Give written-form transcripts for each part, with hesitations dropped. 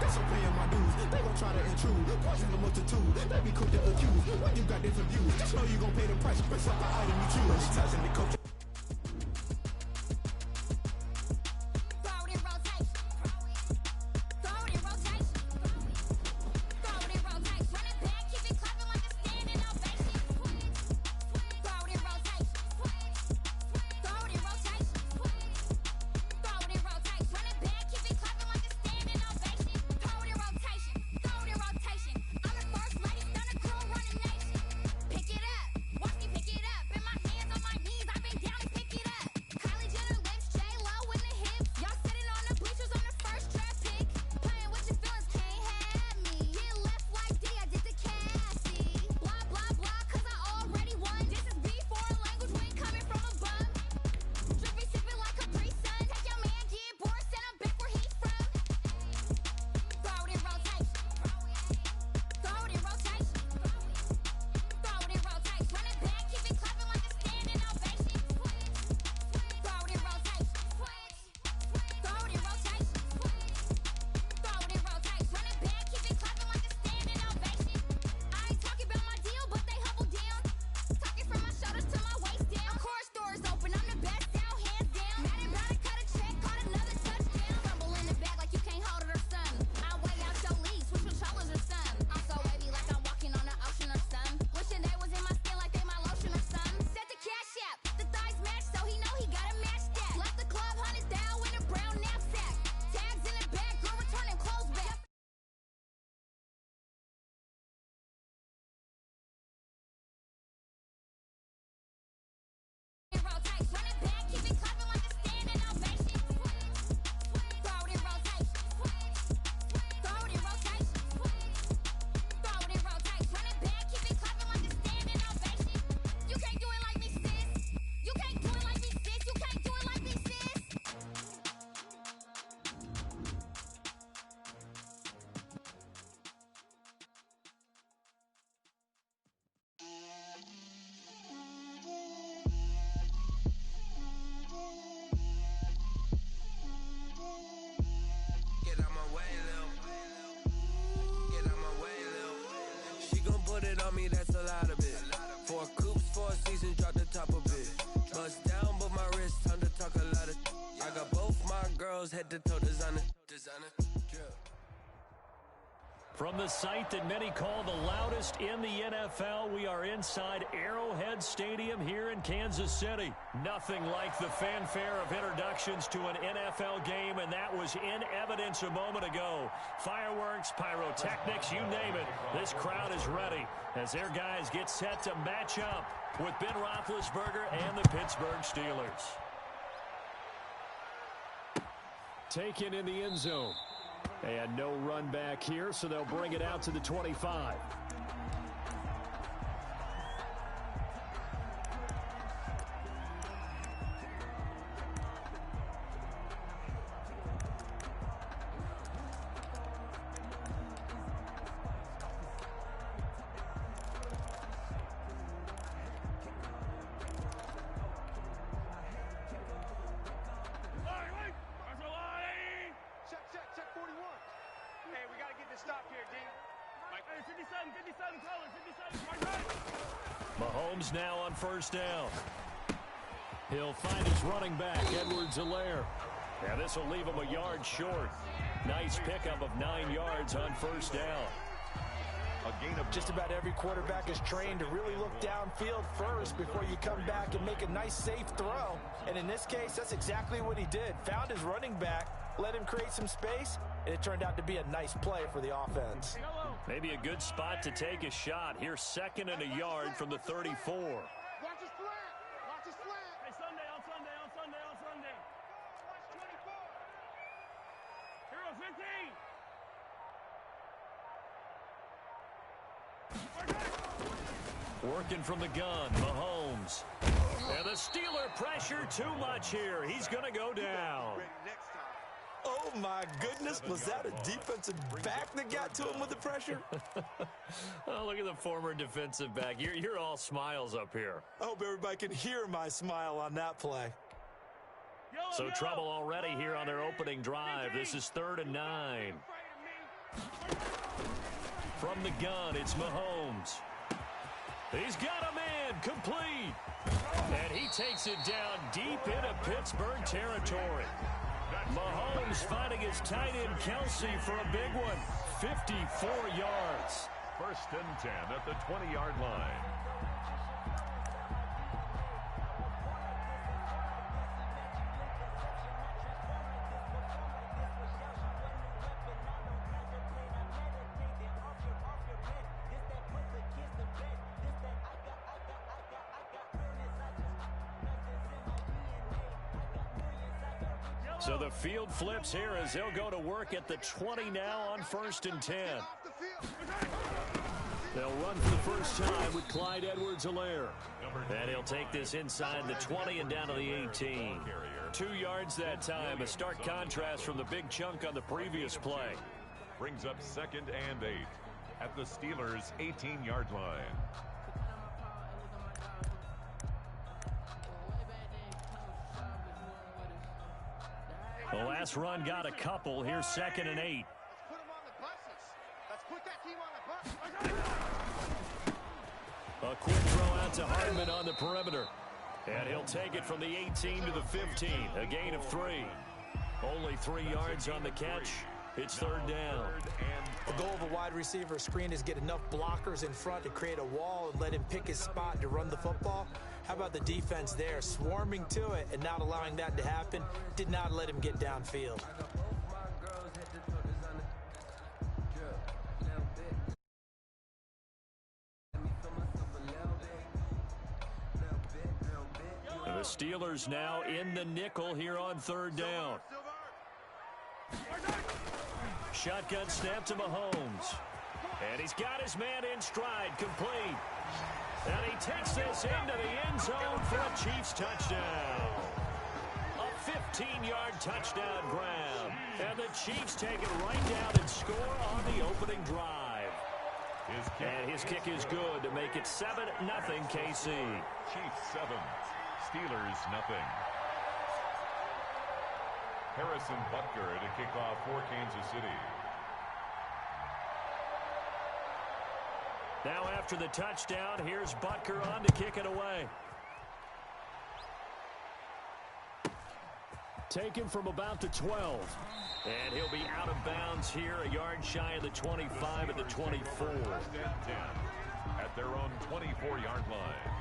So paying my dues, they gon' try to intrude. Poison the multitude, they be quick to accuse. When you got different views, just know you gon' pay the price. Press up the item you choose. Many times in the culture. That's a lot of it. 4 coops, 4 seasons, drop the top of it. Bust down, but my wrist, time to talk a lot of. I got both my girls head to toe designer. From the site that many call the loudest in the NFL, we are inside Arrowhead Stadium here in Kansas City. Nothing like the fanfare of introductions to an NFL game, and that was in evidence a moment ago. Fireworks, pyrotechnics, you name it. This crowd is ready as their guys get set to match up with Ben Roethlisberger and the Pittsburgh Steelers. Taken in the end zone. And no run back here, so they'll bring it out to the 25. Mahomes now on first down. He'll find his running back, Edwards-Helaire. And this will leave him a yard short. Nice pickup of 9 yards on first down. A gain of just about every quarterback is trained to really look downfield first before you come back and make a nice, safe throw. And in this case, that's exactly what he did. Found his running back, let him create some space, and it turned out to be a nice play for the offense. Maybe a good spot to take a shot. Here's 2nd and a yard from the 34. Watch his flat. Watch his flat. Hey, Sunday. Watch 24. Hero 15. Working from the gun, Mahomes. And the Steeler pressure too much here. He's going to go down. Oh, my goodness. Was that a defensive back that got to him with the pressure? Oh, look at the former defensive back. You're all smiles up here. I hope everybody can hear my smile on that play. So trouble already here on their opening drive. This is 3rd and 9. From the gun, it's Mahomes. He's got a man, complete. And he takes it down deep into Pittsburgh territory. Mahomes finding his tight end Kelsey for a big one. 54 yards. 1st and 10 at the 20-yard line. So the field flips here as they'll go to work at the 20 now on 1st and 10. They'll run for the first time with Clyde Edwards-Helaire. And he'll take this inside the 20 and down to the 18. 2 yards that time, a stark contrast from the big chunk on the previous play. Brings up 2nd and 8 at the Steelers' 18-yard line. The last run got a couple. Here's 2nd and 8. Let's put them on the buses. Let's put that team on the bus. A quick throw out to Hardman on the perimeter. And he'll take it from the 18 to the 15. A gain of 3. Only 3 yards on the catch. It's 3rd down. The goal of a wide receiver screen is get enough blockers in front to create a wall and let him pick his spot to run the football. How about the defense there, swarming to it and not allowing that to happen? Did not let him get downfield. The Steelers now in the nickel here on 3rd down. Shotgun snap to Mahomes. And he's got his man in stride, complete. And he takes this into the end zone for a Chiefs touchdown. A 15-yard touchdown grab. And the Chiefs take it right down and score on the opening drive. And his kick is good to make it 7-0 KC. Chiefs 7, Steelers 0. Harrison Butker to kick off for Kansas City. Now after the touchdown, here's Butker on to kick it away. Taken from about the 12. And he'll be out of bounds here, a yard shy of the 25 at the 24. 1st and 10 at their own 24-yard line.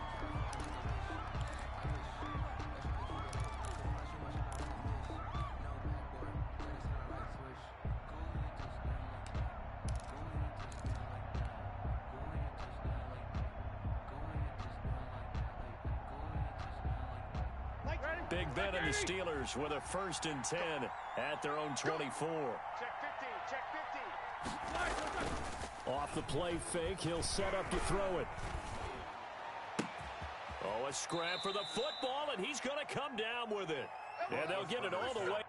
Big Ben and the Steelers with a 1st and 10 at their own 24. Check 15, check 15. Off the play fake, he'll set up to throw it. Oh, a scrap for the football, and he's going to come down with it. And they'll get it all the way.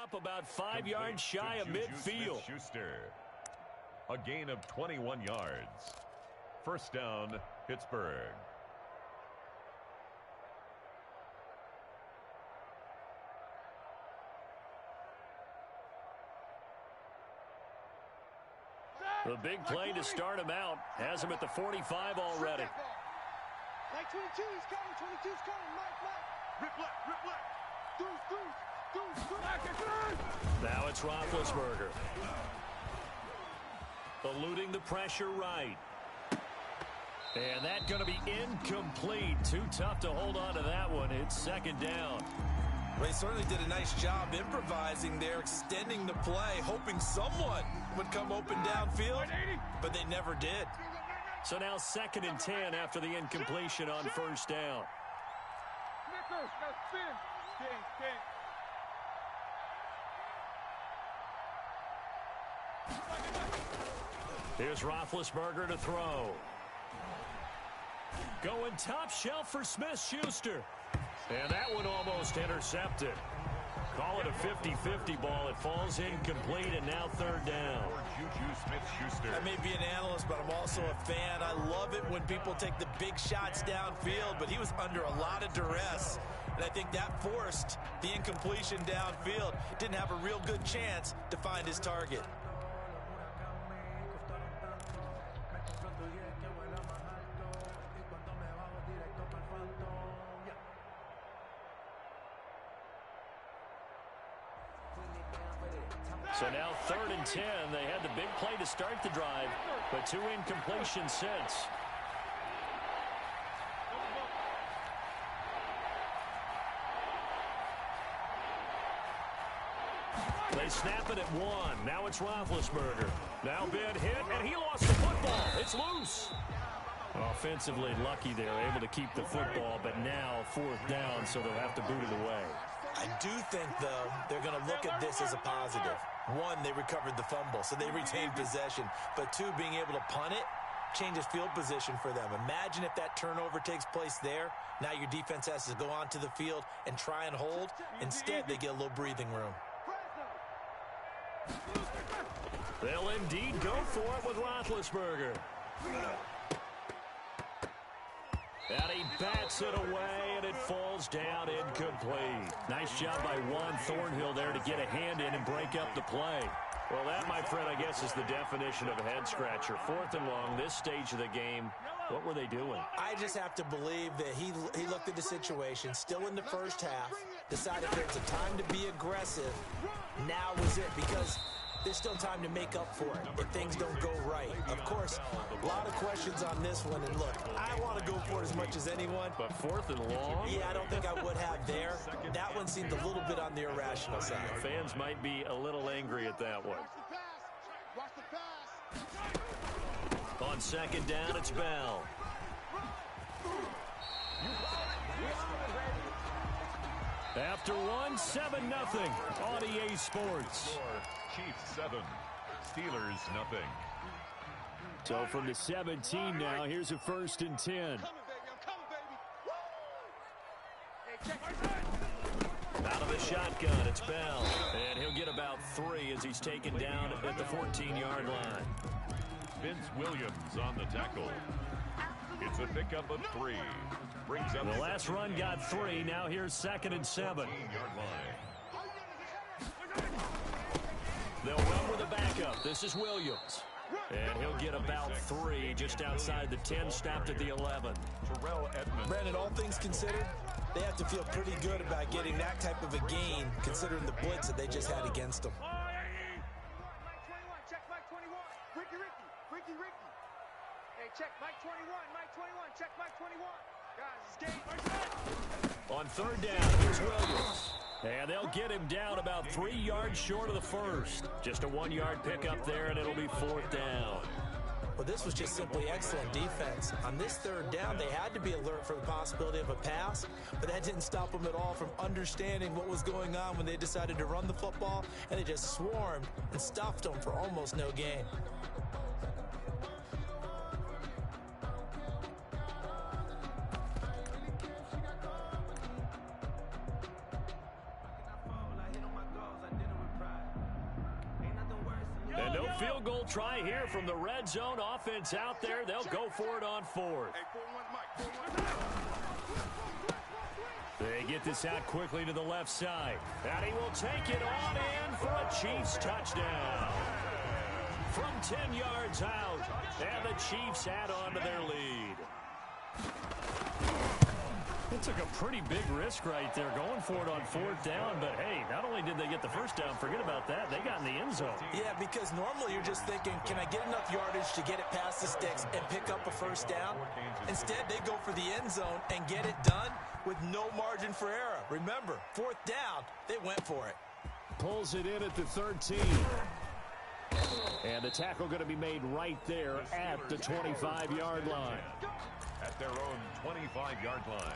Up about 5 yards shy of midfield. A gain of 21 yards. 1st down, Pittsburgh. The big play to start him out has him at the 45 already. Mike 22 is coming, 22's coming, Mike. Rip left. Deuce. Now it's Roethlisberger. Eluding the pressure right. And that's going to be incomplete. Too tough to hold on to that one. It's 2nd down. Well, he certainly did a nice job improvising there, extending the play, hoping someone would come open downfield, but they never did. So now 2nd and 10 after the incompletion on first down. Here's Roethlisberger to throw. Going top shelf for Smith-Schuster. And that one almost intercepted. Call it a 50-50 ball. It falls incomplete, and now 3rd down. Juju Smith-Schuster. I may be an analyst, but I'm also a fan. I love it when people take the big shots downfield, but he was under a lot of duress. And I think that forced the incompletion downfield. Didn't have a real good chance to find his target. So now 3rd and 10. They had the big play to start the drive, but 2 incompletions since. They snap it at 1. Now it's Roethlisberger. Now Ben hit, and he lost the football. It's loose. Offensively lucky they were able to keep the football, but now 4th down, so they'll have to boot it away. I do think, though, they're going to look at this as a positive. 1, they recovered the fumble, so they retained possession. But 2, being able to punt it changes field position for them. Imagine if that turnover takes place there. Now your defense has to go onto the field and try and hold. Instead, they get a little breathing room. They'll indeed go for it with Roethlisberger. And he bats it away, and it falls down incomplete. Nice job by Juan Thornhill there to get a hand in and break up the play. Well, that, my friend, I guess is the definition of a head-scratcher. 4th and long, this stage of the game. What were they doing? I just have to believe that he looked at the situation, still in the first half, decided there's a time to be aggressive. Now was it, because there's still time to make up for it if things don't go right. Of course, a lot of questions on this one, and look, I want to go for it as much as anyone. But 4th and long? Yeah, I don't think I would have there. That one seemed a little bit on the irrational side. Fans might be a little angry at that one. On 2nd down, it's Bell. After 1, 7-0 on EA Sports. Chiefs 7, Steelers nothing. So from the 17 now, here's a 1st and 10. Out of the shotgun, it's Bell. And he'll get about 3 as he's taken down at the 14-yard line. Vince Williams on the tackle. It's a pickup of 3. Brings up the last run got 3. Now here's 2nd and 7. 14-yard line. They'll run with a backup. This is Williams. And he'll get about 3 just outside the 10, stopped at the 11. Terrell Edmonds. Brandon, all things considered, they have to feel pretty good about getting that type of a gain, considering the blitz that they just had against them. Check Mike 21. Ricky. Hey, check Mike 21. Check Mike 21. Guys, it's game. On 3rd down, here's Williams. And they'll get him down about 3 yards short of the first. Just a 1-yard pickup there, and it'll be 4th down. Well, this was just simply excellent defense. On this 3rd down, they had to be alert for the possibility of a pass, but that didn't stop them at all from understanding what was going on when they decided to run the football, and they just swarmed and stuffed them for almost no gain. And no field goal try here from the red zone. Offense out there. They'll go for it on 4th. They get this out quickly to the left side. And he will take it on in for a Chiefs touchdown. From 10 yards out. And the Chiefs add on to their lead. It took a pretty big risk right there going for it on 4th down. But, hey, not only did they get the first down, forget about that, they got in the end zone. Yeah, because normally you're just thinking, can I get enough yardage to get it past the sticks and pick up a first down? Instead, they go for the end zone and get it done with no margin for error. Remember, 4th down, they went for it. Pulls it in at the 13. And the tackle going to be made right there at the 25-yard line. At their own 25-yard line.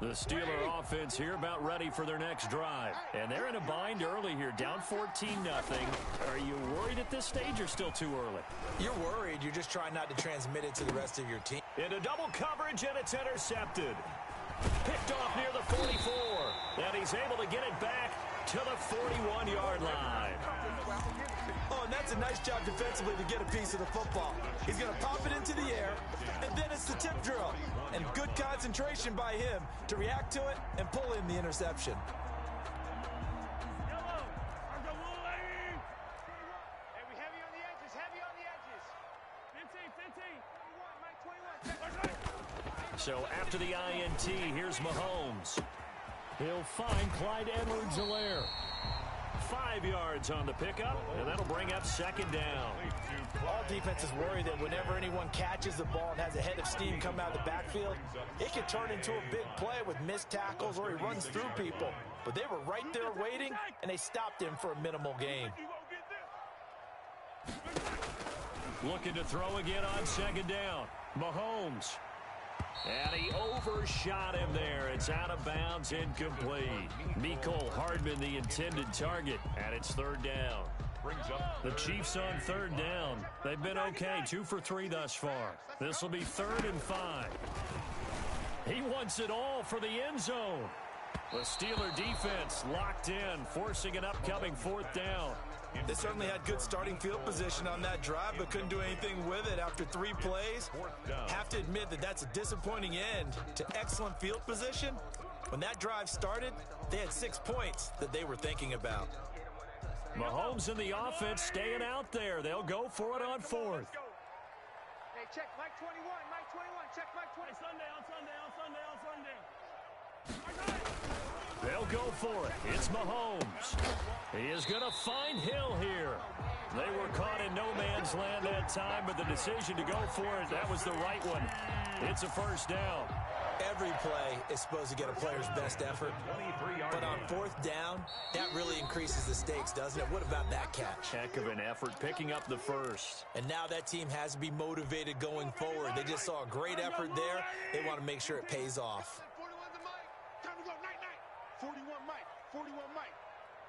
The Steeler offense here about ready for their next drive. And they're in a bind early here, down 14-0. Are you worried at this stage or still too early? You're worried. You're just trying not to transmit it to the rest of your team. Into double coverage, and it's intercepted. Picked off near the 44. And he's able to get it back to the 41-yard line. Oh, and that's a nice job defensively to get a piece of the football. He's going to pop it into the air, and then it's the tip drill. And good concentration by him to react to it and pull in the interception. So after the INT, here's Mahomes. He'll find Clyde Edwards-Helaire. 5 yards on the pickup, and that'll bring up second down. All defenses worry that whenever anyone catches the ball and has a head of steam come out of the backfield, it can turn into a big play with missed tackles or he runs through people. But they were right there waiting, and they stopped him for a minimal gain. Looking to throw again on second down. Mahomes. And he overshot him there. It's out of bounds, incomplete. Mecole Hardman, the intended target, and it's third down. The Chiefs on third down. They've been okay, 2 for 3 thus far. This will be 3rd and 5. He wants it all for the end zone. The Steeler defense locked in, forcing an upcoming 4th down. They certainly had good starting field position on that drive, but couldn't do anything with it after 3 plays. Have to admit that that's a disappointing end to excellent field position. When that drive started, they had 6 points that they were thinking about. Mahomes and the offense staying out there. They'll go for it on 4th. Hey, check Mike 21, Mike 21, check Mike 20. Sunday, on Sunday, on Sunday, on Sunday. They'll go for it. It's Mahomes. He is going to find Hill here. They were caught in no man's land that time, but the decision to go for it, that was the right one. It's a first down. Every play is supposed to get a player's best effort, but on 4th down, that really increases the stakes, doesn't it? What about that catch? Heck of an effort, picking up the first. And now that team has to be motivated going forward. They just saw a great effort there. They want to make sure it pays off. 41 Mike, 41 Mike.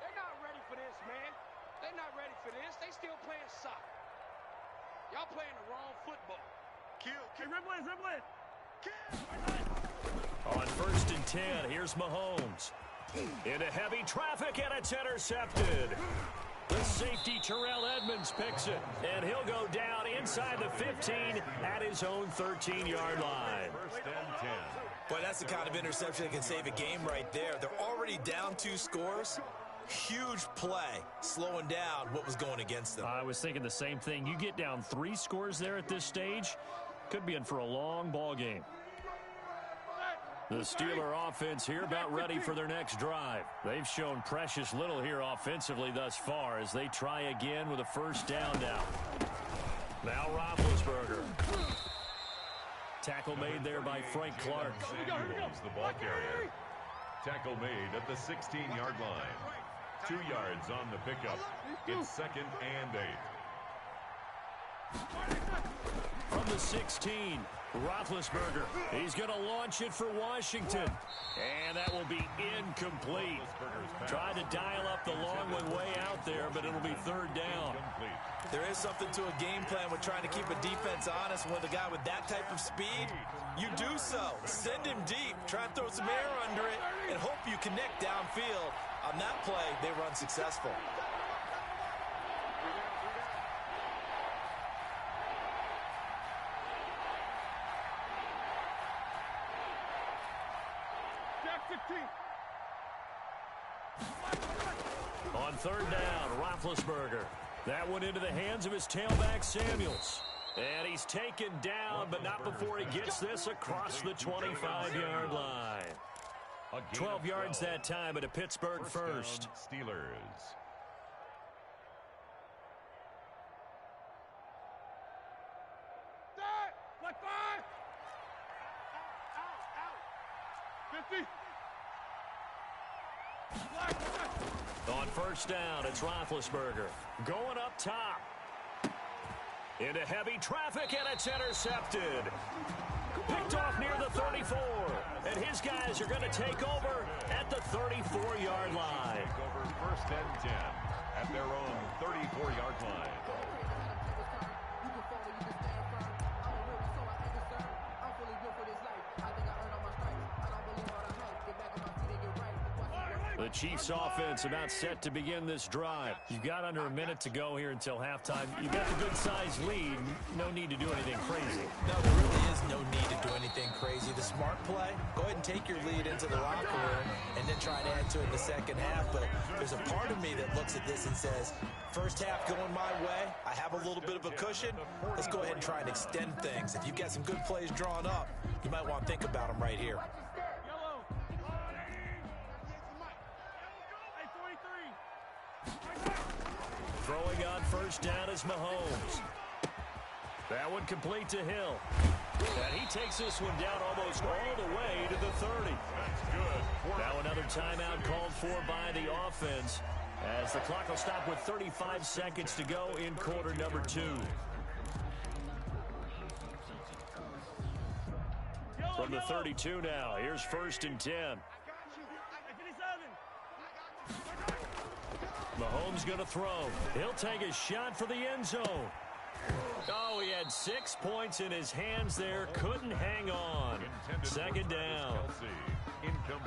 They're not ready for this, man. They're not ready for this. They still playing soccer. Y'all playing the wrong football. Kill. Hey, Riblin. On 1st and 10, here's Mahomes. Into heavy traffic, and it's intercepted. The safety, Terrell Edmonds, picks it, and he'll go down inside the 15 at his own 13-yard line. 1st and 10. Boy, that's the kind of interception that can save a game right there. They're already down 2 scores. Huge play, slowing down what was going against them. I was thinking the same thing. You get down 3 scores there at this stage, could be in for a long ball game. The Steeler offense here about ready for their next drive. They've shown precious little here offensively thus far as they try again with a first down now. Now Roethlisberger. Tackle made there by Frank Clark. Samuels, the ball carrier. Tackle made at the 16-yard line. 2 yards on the pickup. It's 2nd and 8. From the 16, Roethlisberger. He's going to launch it for Washington. And that will be incomplete. Tried to dial up the long one way out there, but it'll be 3rd down. There is something to a game plan with trying to keep a defense honest. With a guy with that type of speed, you do so. Send him deep. Try and throw some air under it and hope you connect downfield. On that play, they were unsuccessful. On 3rd down, Roethlisberger. That one into the hands of his tailback, Samuels. And he's taken down, but not before he gets this across the 25-yard line. 12 yards that time at a Pittsburgh first. Steelers. On first down, it's Roethlisberger going up top. Into heavy traffic, and it's intercepted. Picked off near the 34. And his guys are going to take over at the 34-yard line. Take over first and 10 at their own 34-yard line. The Chiefs offense about set to begin this drive. You've got under a minute to go here until halftime. You've got a good-sized lead. No need to do anything crazy. No, there really is no need to do anything crazy. The smart play, go ahead and take your lead into the locker room and then try to add to it in the second half. But there's a part of me that looks at this and says, first half going my way, I have a little bit of a cushion. Let's go ahead and try and extend things. If you've got some good plays drawn up, you might want to think about them right here. Throwing on first down is Mahomes. That one complete to Hill. And he takes this one down almost all the way to the 30. That's good. Now another timeout called for by the offense as the clock will stop with 35 seconds to go in quarter number 2. From the 32 now, here's first and 10. Mahomes going to throw. He'll take a shot for the end zone. Oh, he had 6 points in his hands there. Couldn't hang on. Second down.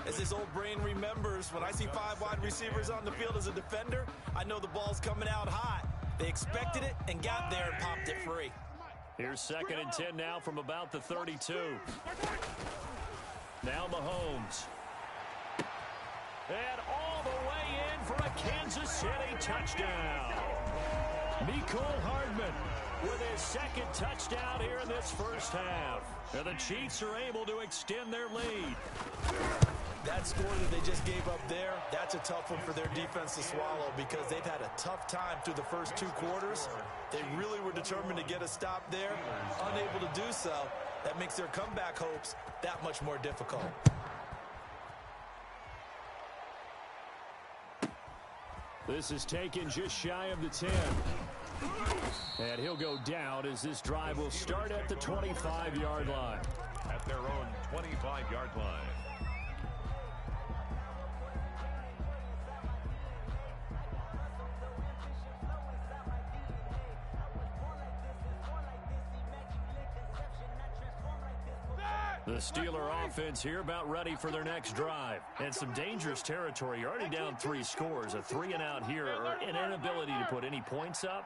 As his old brain remembers, when I see 5 wide receivers on the field as a defender, I know the ball's coming out hot. They expected it and got there and popped it free. Here's second and 10 now from about the 32. Now Mahomes. And all the way in for a Kansas City touchdown. Mecole Hardman with his second touchdown here in this first half. And the Chiefs are able to extend their lead. That score that they just gave up there, that's a tough one for their defense to swallow because they've had a tough time through the first 2 quarters. They really were determined to get a stop there, unable to do so. That makes their comeback hopes that much more difficult. This is taken just shy of the 10. And he'll go down as this drive will start at the 25-yard line. At their own 25-yard line. The Steeler offense here about ready for their next drive. And some dangerous territory. You're already down 3 scores. A 3-and-out here or an inability to put any points up.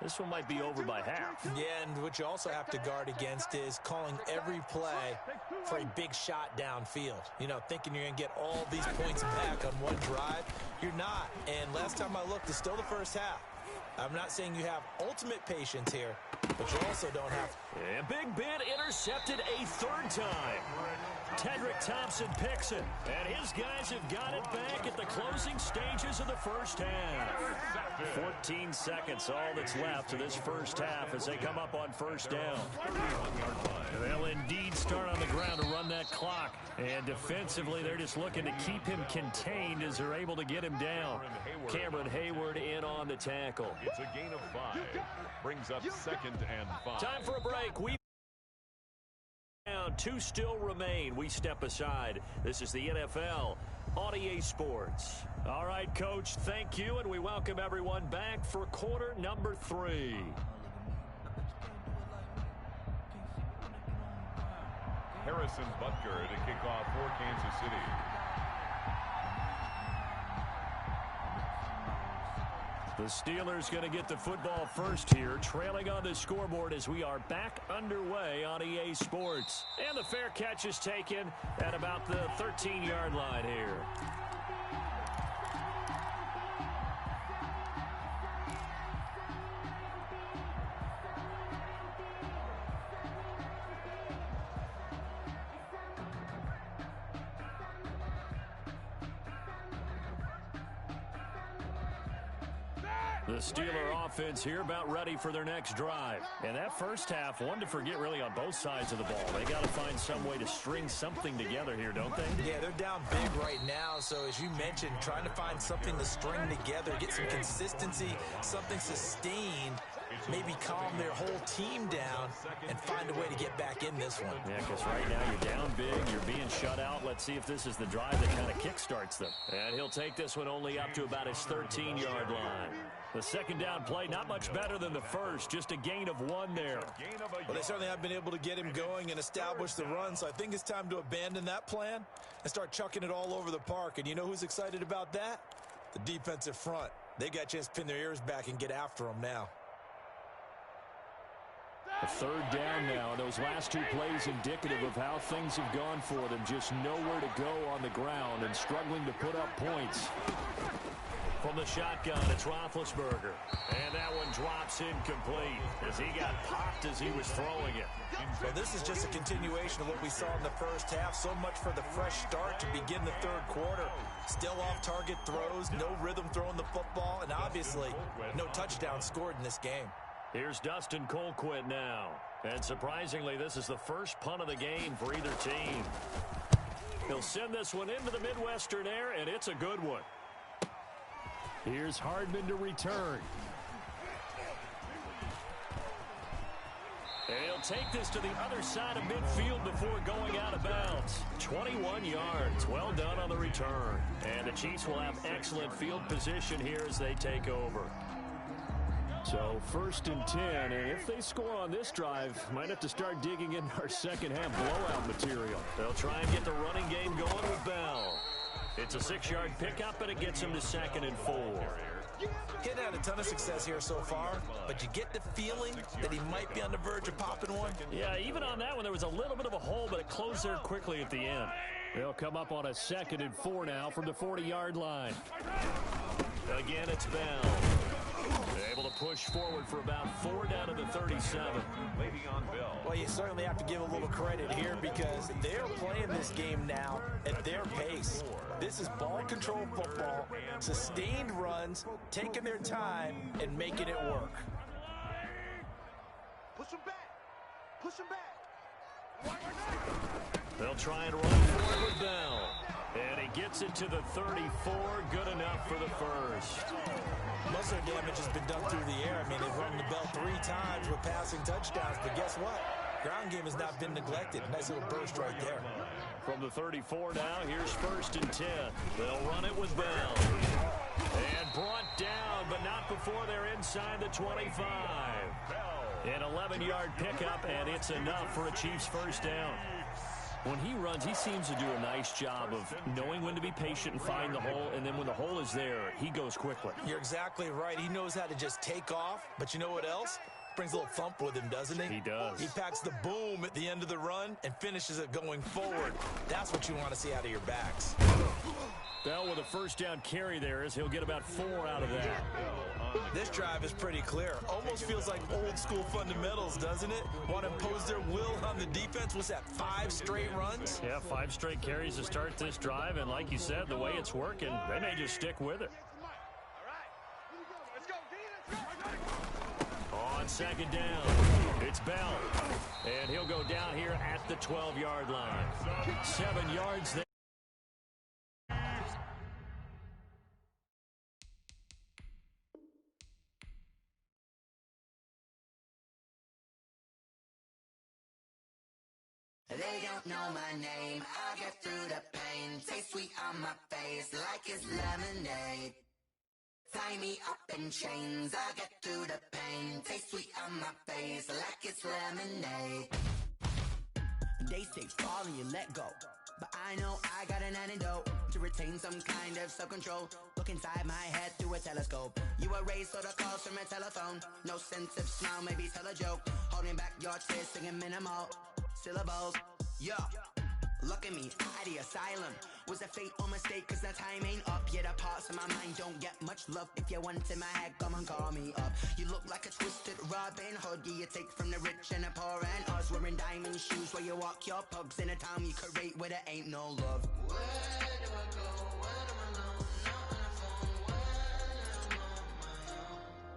This one might be over by half. Yeah, and what you also have to guard against is calling every play for a big shot downfield. You know, thinking you're going to get all these points back on one drive. You're not. And last time I looked, it's still the first half. I'm not saying you have ultimate patience here, but you also don't have. And Big Ben intercepted a 3rd time. Tedrick Thompson picks it, and his guys have got it back at the closing stages of the first half. 14 seconds, all that's left to this first half as they come up on first down. They'll indeed start on the ground to run that clock, and defensively they're just looking to keep him contained as they're able to get him down. Cameron Hayward in on the tackle. It's a gain of 5. Brings up second and 5. Time for a break. We down. 2 still remain. We step aside. This is the NFL on EA Sports. All right, Coach, thank you, and we welcome everyone back for quarter number 3. Harrison Butker to kick off for Kansas City. The Steelers going to get the football first here, trailing on the scoreboard as we are back underway on EA Sports. And the fair catch is taken at about the 13-yard line here. The Steeler offense here about ready for their next drive. And that first half, one to forget really on both sides of the ball. They got to find some way to string something together here, don't they? Yeah, they're down big right now. So as you mentioned, trying to find something to string together, get some consistency, something sustained, maybe calm their whole team down and find a way to get back in this one. Yeah, because right now you're down big, you're being shut out. Let's see if this is the drive that kind of kickstarts them. And he'll take this one only up to about his 13-yard line. The second down play, not much better than the first, just a gain of 1 there. Well, they certainly have been able to get him going and establish the run, so I think it's time to abandon that plan and start chucking it all over the park. And you know who's excited about that? The defensive front. They got a chance to pin their ears back and get after him now. A third down now. Those last 2 plays indicative of how things have gone for them. Just nowhere to go on the ground and struggling to put up points. From the shotgun, it's Roethlisberger. And that one drops incomplete as he got popped as he was throwing it. Well, this is just a continuation of what we saw in the first half. So much for the fresh start to begin the third quarter. Still off-target throws, no rhythm throwing the football, and obviously no touchdown scored in this game. Here's Dustin Colquitt now. And surprisingly, this is the first punt of the game for either team. He'll send this one into the Midwestern air, and it's a good one. Here's Hardman to return. And he'll take this to the other side of midfield before going out of bounds. 21 yards. Well done on the return. And the Chiefs will have excellent field position here as they take over. So 1st and 10, and if they score on this drive, might have to start digging in our second half blowout material. They'll try and get the running game going with Bell. It's a 6-yard pickup, and it gets him to 2nd and 4. He's had a ton of success here so far, but you get the feeling that he might be on the verge of popping one. Yeah, even on that one, there was a little bit of a hole, but it closed there quickly at the end. They'll come up on a 2nd and 4 now from the 40-yard line. Again, it's Bell. Able to push forward for about 4 down to the 37. Le'Veon Bell. Well, you certainly have to give a little credit here because they're playing this game now at their pace. This is ball control football, sustained runs, taking their time, and making it work. Push him back. Push him back. They'll try and run forward with Bell. And he gets it to the 34. Good enough for the first. Most of their damage has been done through the air. I mean, they've run the bell 3 times with passing touchdowns, but guess what? Ground game has not been neglected. Nice little burst right there. From the 34 now, here's 1st and 10. They'll run it with Bell. And brought down, but not before they're inside the 25. An 11-yard pickup, and it's enough for a Chiefs first down. When he runs, he seems to do a nice job of knowing when to be patient and find the hole, and then when the hole is there, he goes quickly. You're exactly right. He knows how to just take off, but you know what else? Brings a little thump with him, doesn't he? He does. He packs the boom at the end of the run and finishes it going forward. That's what you want to see out of your backs. Bell with a first down carry there as he'll get about 4 out of that. This drive is pretty clear. Almost feels like old school fundamentals, doesn't it? Want to impose their will on the defense. What's that, 5 straight runs? Yeah, 5 straight carries to start this drive, and like you said, the way it's working, they may just stick with it. On 2nd down, it's Bell, and he'll go down here at the 12-yard line. 7 yards there. They don't know my name, I'll get through the pain. Taste sweet on my face like it's lemonade. Tie me up in chains, I'll get through the pain. Taste sweet on my face like it's lemonade. They say fall and you let go, but I know I got an antidote to retain some kind of self-control. Look inside my head through a telescope. You erase all the calls from a telephone. No sense of smile, maybe tell a joke. Holding back your tears, singing minimal syllables. Yeah, look at me, at the asylum. Was a fate or mistake, cause the time ain't up. Yet the parts of my mind don't get much love. If you want in my head, come and call me up. You look like a twisted Robin Hood. Yeah, you take from the rich and the poor and us. Wearing diamond shoes where you walk your pugs in a town you create where there ain't no love. Where do I go? When I'm alone? Not on the phone. When I'm on my own.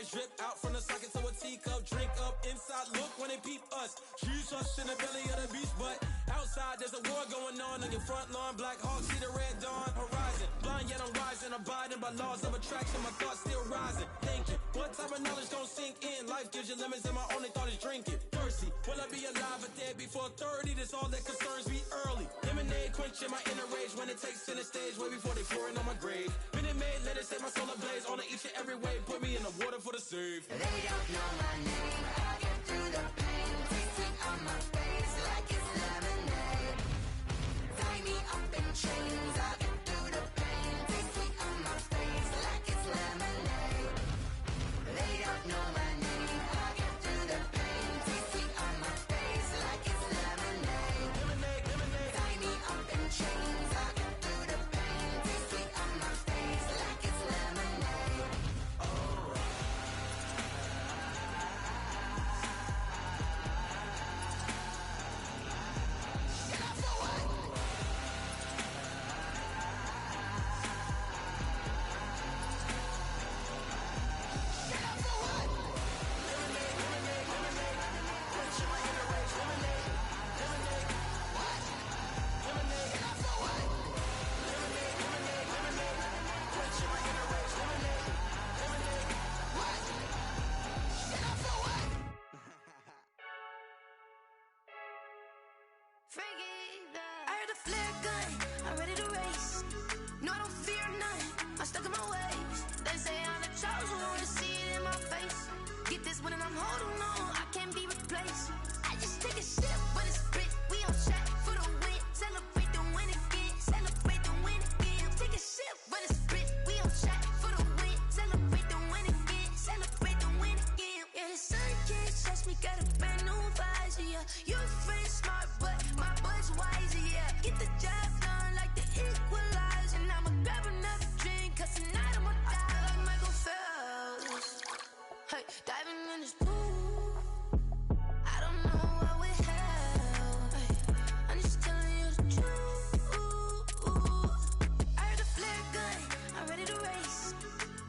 Ice drip out from the socket to a teacup. Drink up inside, look when they peep us. She's us in the belly of the beach, but outside there's a war going on your front lawn. Black Hawk, see the red dawn horizon. Blind yet I'm rising, abiding by laws of attraction. My thoughts still rising. Thinking, what type of knowledge don't sink in? Life gives you limits and my only thought is drinking. Thirsty, will I be alive or dead before 30? That's all that concerns me early. Lemonade quenching my inner rage when it takes center stage. Way before they pouring on my grave. Minute Maid, let it set my soul ablaze. On each and every way, put me in the water for the save. They don't know my name, I get through the pain. Taste sweet on my face like it's lemonade. Tie me up in chains, I get through the pain. Taste sweet on my face like it's lemonade. They don't know my name, I get through the pain. Taste sweet on my face like it's lemonade. Tie me up in chains, I get through the pain. Taste sweet on my face like it's lemonade. I heard a flare gun, I'm ready to race. No, I don't fear none, I'm stuck in my ways. They say I'm the chosen one, to see it in my face. Get this one and I'm holding on, I can't be replaced. I just take a sip, but it's spit, we on shot for the win. Celebrate the win again, celebrate the win again. Take a sip, but it's spit, we on shot for the win. Celebrate the win again, celebrate the win again. Yeah, the sun can't touch me, got a brand new visor, yeah. Your friend smart, but my boy's wiser, yeah. Get the job done like the equalizer. And I'ma grab another drink, cause tonight I'ma die like Michael Phelps. Hey, diving in this pool, I don't know what we have. Hey, I'm just telling you the truth. I heard a flare gun, I'm ready to race.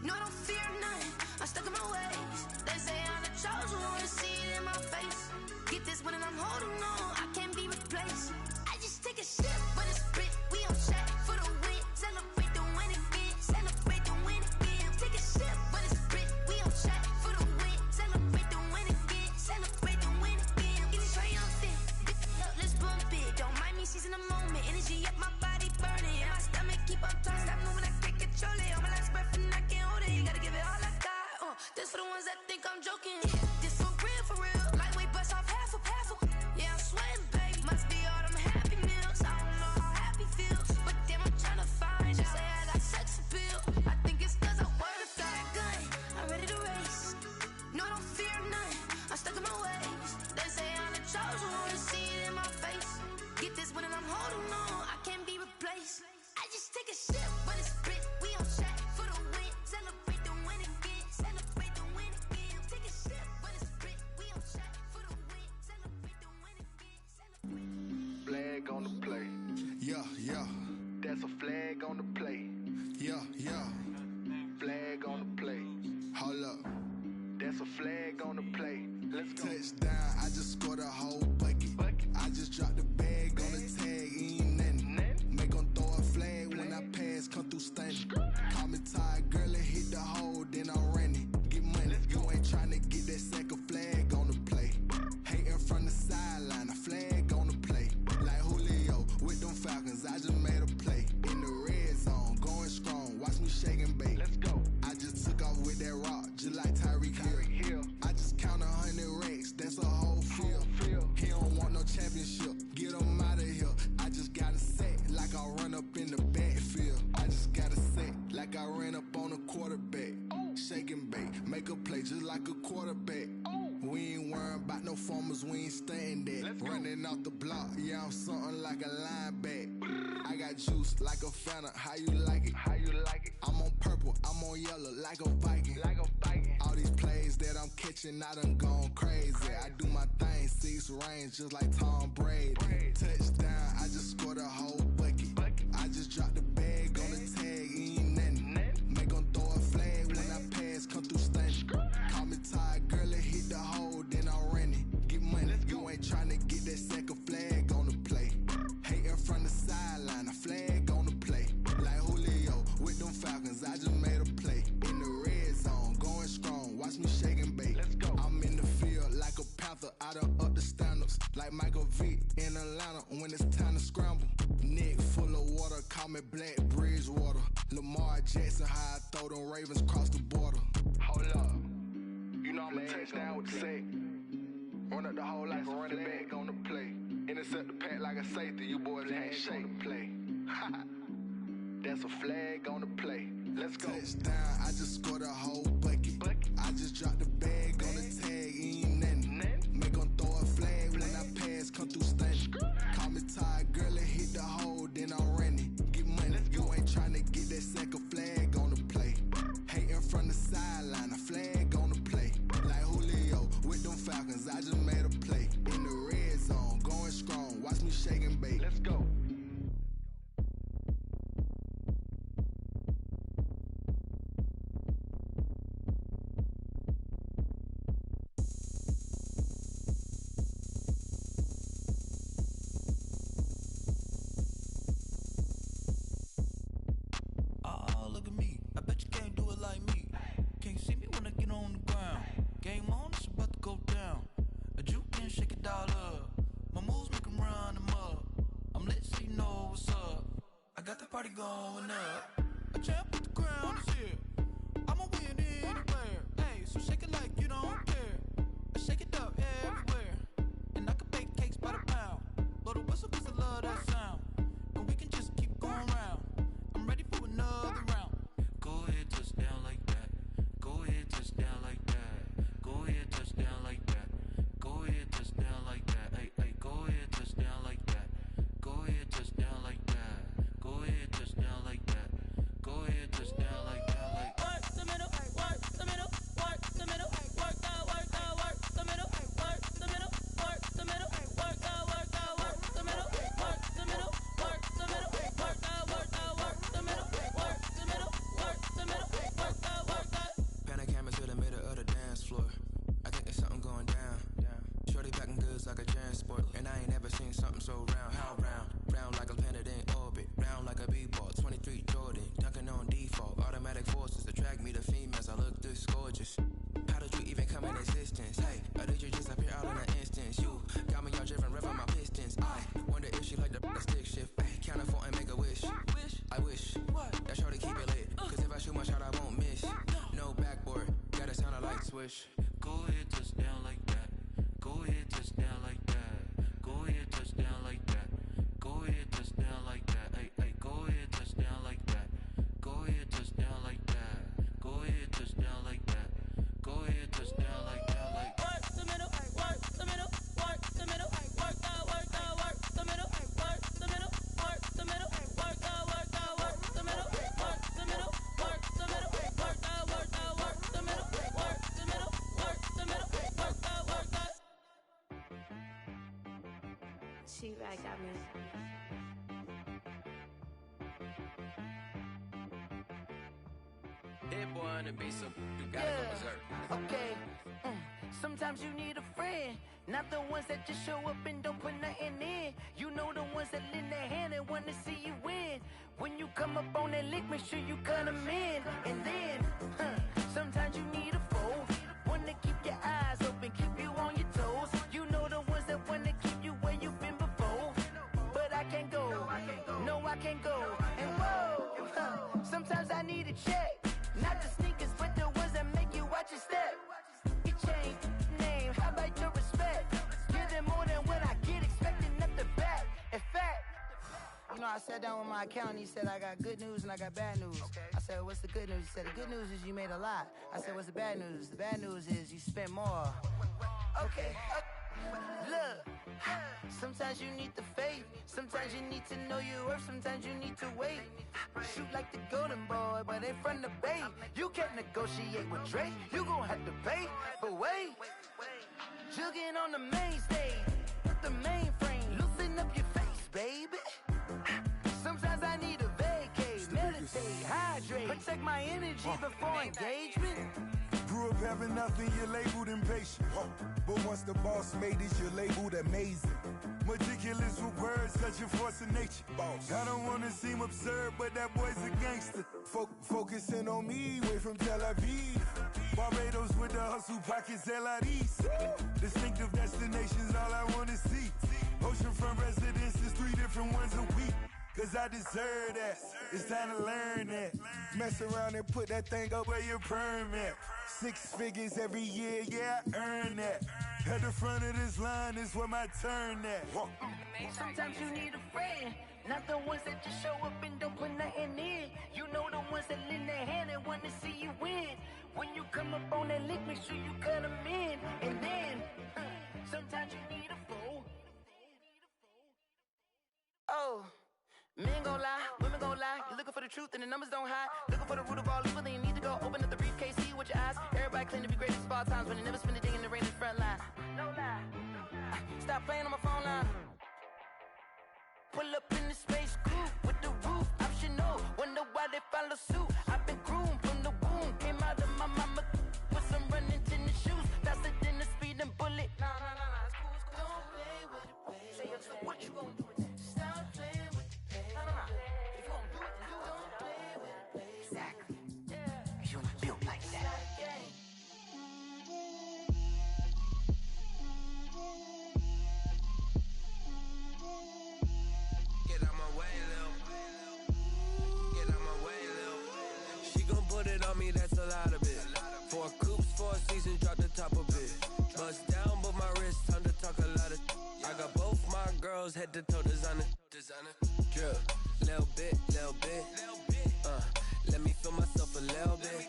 No, I don't fear none, I'm stuck in my ways. They say I'm the chosen one, to see it in my face. Get this one and I'm holding on, I can't be replaced. I just take a sip, but it's spit, we on shot for the win. Celebrate the win again, celebrate the win again. Take a sip, but it's spit, we on shot for the win. Celebrate the win again, celebrate the win again. Get it triumphant, up, let's bump it. Don't mind me seizing the moment, energy up my body burning. And my stomach keep on turning, stop moving, I can't control it. On my last breath and I can't hold it, you gotta give it all I got. This for the ones that think I'm joking. This for real, lightweight bust off half a. Yeah, I'm sweating, babe, must be all them happy meals. I don't know how happy feels, but damn, I'm tryna find you. Say I got sex appeal, I think it's cause I wear the fat gun. I'm ready to race, no, I don't fear none, I'm stuck in my ways. They say I'm the chosen one, to see it in my face. Get this one and I'm holding on, I can't be replaced. I just take a sip, but it's spit, we on shot for the win. Celebrate the win again, celebrate the win again. Take a sip, but it's spit, we on shot for the win. Celebrate the win again, celebrate. Flag on the play. Yeah, yeah, That's a flag on the play. yeah, yeah. Flag on the play. Hold up. That's a flag on the play. Let's go. Touchdown, I just scored a whole bucket. I just dropped the bag on the tag, ain't nothing. Make 'em throw a flag when I pass, come through stunning. Call me tired, girl, and hit the hole, then I'm running. Get money, you ain't tryna get that second flag on the play. Hating from the sideline, a flag on the play. Like Julio with them Falcons, I just made a play. In the red zone, going strong, watch me shake and bake. Let's go. I just took off with that rock, just like Tyreek Hill. I just count 100 racks, that's a whole field. He don't want no championship, get him out of here. I just got a set, like I run up in the backfield. I just got a set, like I ran up on a quarterback. Shake and bake, make a play just like a quarterback. We ain't worrying about no formers, we ain't staying there. Running off the block, yeah, I'm something like a lineback. I got juice like a Fanta, how you like it? How you like it? I'm on purple, I'm on yellow, like a Viking. Like a Viking. All these plays that I'm catching, I done gone crazy. I do my thing, 6 range, just like Tom Brady. Touchdown, I just scored a whole bucket. I just dropped the bag on the tag, ain't nothing. Make 'em throw a flag when I pass, come through stunning. scramble. Neck full of water, call me Black Bridgewater. Lamar Jackson, how I throw them Ravens across the border. Hold up. You know I'm a touchdown with the sack. Run up the whole like a running back on the play. Intercept the pack like a safety, you boys ain't shake the play. That's a flag on the play. Let's go. Touchdown, I just scored a whole bucket. I just dropped the bag on the tag, ain't nothing. Make them throw a flag when I pass, come through stunning. Call me tired, girl, and hit the hole, then I'm running. Get money, you ain't tryna get that second flag on the play. Hating from the sideline, a flag on the play. Like Julio with them Falcons, I just made a play. In the red zone, going strong, watch me shake and bake. Let's go. Party going up. A champ with the crown is here. I'ma win anywhere. Hey, so shake it like you don't care. I shake it up everywhere. And I can bake cakes by the pound. Blow the whistle 'cause I love that sound. And we can just keep going round. I'm ready for another round. Go ahead, touchdown like that. Go ahead, touchdown like that. Go ahead, touchdown like that. Go ahead, touchdown like that. Hey, hey, go ahead, touchdown like that. Go ahead, touchdown like that. Go ahead, touchdown like that. Go ahead, touchdown like that. Like work the middle, work the middle, work the middle, work the middle, work the middle, work the middle, work the middle, work the middle, work the middle, work the middle, work the middle, work the middle, work the. Pan a camera to the middle of the dance floor. I think there's something going down. Shorty packing goods like a transport, and I ain't never seen something so round. How round? Round like a planet in orbit. Round like a b-ball, 23 Jordan, dunking on default. Automatic forces attract me to females, I look this gorgeous. How did you even come in existence? Hey, or did you just appear out in an instance? You got me all driven, revving my pistons. I wonder if she like the stick shift. Ay, count it for and make a wish. I wish that shorty keep it lit, 'cause if I shoot my shot I won't miss. No backboard, gotta sound a like swish. Go ahead, touchdown like that. Go ahead, touchdown like that. Go ahead, touchdown like that. Go ahead, touchdown like that. Hey, hey, go ahead, touchdown like that. Go ahead, touchdown like that. Go ahead, touchdown like that. Go ahead, touchdown like that. Like work the middle, work the middle, work the middle, work the middle, work the middle, work the middle, work the middle, work the middle, work the middle, work the middle, work the middle, work the middle, work the middle, work the middle, work the. She right got me. Hit boy on the beat, so you gotta go berserk. Okay. Sometimes you need a friend, not the ones that just show up and don't put nothing in. You know the ones that lend their hand and want to see you win. When you come up on that lick, make sure you cut them in. And then, sometimes you need a foe, one to keep your eyes open, keep you on your toes. You know the ones that want to keep you where you've been before. But I can't go, no I can't go. And whoa, sometimes I need a check. Not the sneakers, but the ones that make you watch your step. You change name, how about your respect? Give them more than what I get, expecting at the back. In fact, you know, I sat down with my accountant, he said, I got good news and I got bad news. I said, what's the good news? He said, the good news is you made a lot. I said, what's the bad news? The bad news is you spent more. Okay. Look, sometimes you need the faith, sometimes you need to know your worth, sometimes you need to wait. Shoot like the golden boy, but in front of bait. You can't negotiate with Drake, you gon' have to pay. But wait, jugging on the main stage, with the mainframe, loosen up your face, baby. Sometimes I need a vacate, meditate, hydrate, protect my energy before engagement. Grew up having nothing, you're labeled impatient. But once the boss made it, you're labeled amazing. Meticulous with words, such a force of nature. I don't wanna seem absurd, but that boy's a gangster. Focusing on me, way from Tel Aviv. Barbados with the hustle pockets, LIDs. Distinctive destinations, all I wanna see. Oceanfront residences, 3 different ones I deserve that. It's time to learn that. Mess around and put that thing up where your permit. 6 figures every year, yeah, I earn that. At the front of this line is where my turn at. Sometimes you need a friend, not the ones that just show up and don't put nothing in. You know the ones that lend their hand and want to see you win. When you come up on that lick, make sure you cut them in. And then, sometimes you need a fool. Oh, men gon' lie, women gon' lie. You're looking for the truth and the numbers don't hide. Looking for the root of all evil, then you need to go open up the briefcase, see with your eyes. Everybody claim to be greatest of all times, but they never spend a day in the rain in the front line. No lie. Stop playing on my phone line. Pull up in the space coupe with the roof optional. Wonder why they follow suit. I've been groomed from the womb. Came out of my mama with some running tennis shoes. Faster than the speeding bullet. Nah, it's cool, it's cool. Don't play with it, baby. Say so what you gon' do with it? Stop playing with it, baby. Nah. If you gon' do it, then don't play with it, baby. Exactly. Yeah. You built like that. Get out my way, Lil. Get out my way, Lil. She gon' put it on me, that's a lot of it. 4 coops, 4 seasons, drop the top a bit. Bust down, but my wrist, time to talk a lot of. I got both my girls, head to toe designer. Drip, little bit. Let me feel myself a little bit.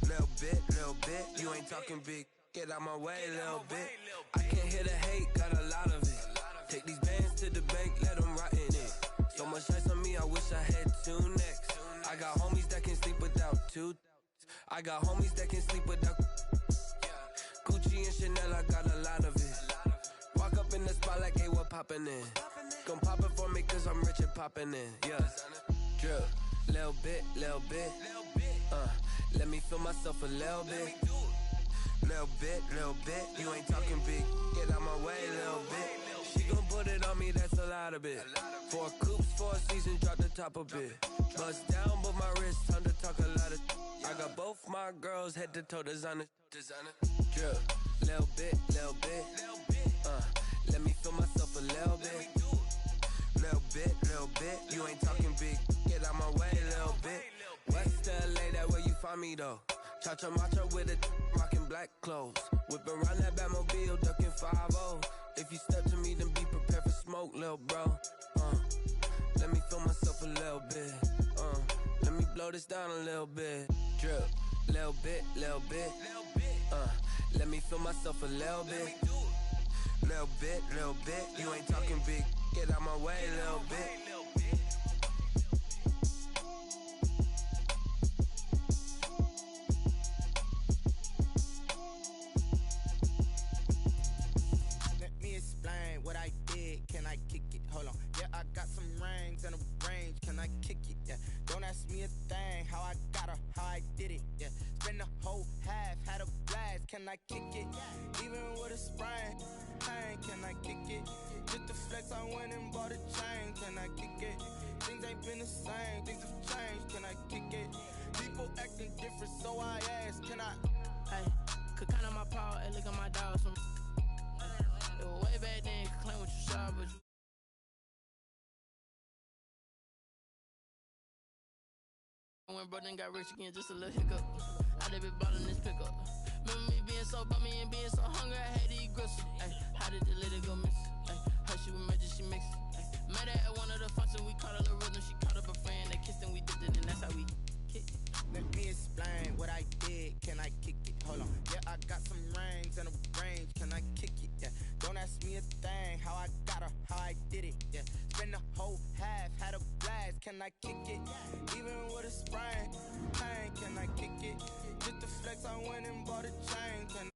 Little bit. You ain't talking big. Get out my way, little bit. I can't hear the hate, got a lot of it. Take these bands to the bank, let them rot in it. So much ice on me, I wish I had 2 necks. I got homies that can sleep without 2. I got homies that can sleep without. Gucci and Chanel, I got a lot of it. Walk up in the spot like, hey, what poppin' in? Gon' pop it for me, cause I'm rich and poppin' in. Yeah. Drip, little bit. Let me feel myself a little bit. Little bit. You ain't talking big. Get out my way, little bit. She gon' put it on me, that's a lot of it. 4 coops, 4 seasons, drop the top a bit. Bust down, but my wrist, time to talk a lot of. I got both my girls, head to toe designer. Drip, little bit. Let me feel myself a little bit. Little bit. You ain't talking big. Get out my way, little bit. West LA, that where you find me though. Cha-cha macha with it, rockin' black clothes. Whip around that Batmobile, ducking 5-0. If you step to me, then be prepared for smoke, lil' bro. Let me feel myself a little bit. Let me blow this down a little bit. Drip, little bit. Let me feel myself a little bit. Little bit. You ain't talking big. Get out my way, little bit. Explain what I did, can I kick it? Hold on, yeah, I got some rings and a range, can I kick it? Yeah, don't ask me a thing, how I got her, how I did it, yeah. Spend the whole half, had a blast, can I kick it? Even with a sprain, pain, can I kick it? Just the flex, I went and bought a chain, can I kick it? Things ain't been the same, things have changed, can I kick it? People acting different, so I ask, can I? Hey, could count on my power, and look at my dogs from. Way back then, you could claim what you saw, but you. When bro then got rich again, just a little hiccup. I did be ballin' this pickup. Remember me being so bummy and being so hungry, I had to eat gristle. Ay, how did the lady go miss? Ay, her she was magic, she mixed. Met her at one of the functions, we caught a little rhythm. She caught up a friend, they kissed and we did it, and that's how we kicked it. Let me explain what I did, can I kick it? Hold on, yeah, I got some rings and a range, can I kick it? Yeah, don't ask me a thing, how I got her, how I did it? Yeah, spend the whole half, had a blast, can I kick it? Even with a sprain, pain, can I kick it? Just the flex, I went and bought a chain, can